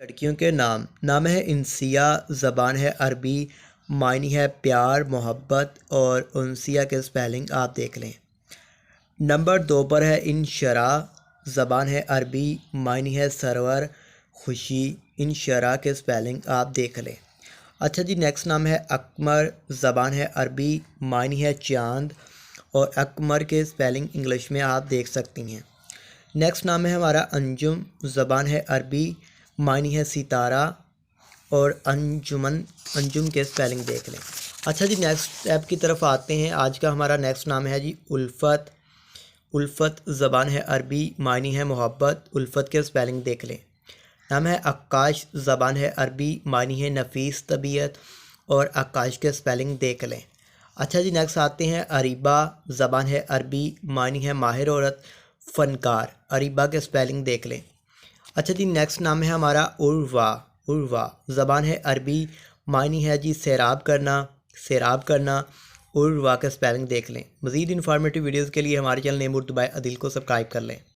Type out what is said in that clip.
लड़कियों के नाम है इंसिया, ज़बान है अरबी, मायनी है प्यार मोहब्बत और उनसिया के स्पेलिंग आप देख लें। नंबर 2 पर है इनशरा, ज़बान है अरबी, मायनी है सरवर खुशी, इनशरा के स्पेलिंग आप देख लें। अच्छा जी, नेक्स्ट नाम है अकमर, ज़बान है अरबी, मायनी है चाँद और अकमर के स्पेलिंग इंग्लिश में आप देख सकती हैं। नेक्स्ट नाम है हमारा अंजुम, ज़बान है अरबी, मायनी है सितारा और अंजुमन, अंजुम के स्पेलिंग देख लें। अच्छा जी, नेक्स्ट ऐप की तरफ आते हैं। आज का हमारा नेक्स्ट नाम है जी उल्फ़त, उल्फ़त ज़बान है अरबी, मायनी है मोहब्बत, उल्फ़त के स्पेलिंग देख लें। नाम है अक्काश, ज़बान है अरबी, मायनी है नफीस तबीयत और अक्काश के स्पेलिंग देख लें। अच्छा जी, नेक्स्ट आते हैं अरीबा, ज़बान है अरबी, मायनी है माहिर औरत फ़नकार, अरीबा के स्पेलिंग देख लें। अच्छा जी, नेक्स्ट नाम है हमारा उर्वा, उर्वा ज़बान है अरबी, मायनी है जी सैराब करना, सैराब करना, उर्वा के स्पेलिंग देख लें। मज़ीद इन्फॉर्मेटिव वीडियोज़ के लिए हमारे channel name Urdu by Adil को सब्सक्राइब कर लें।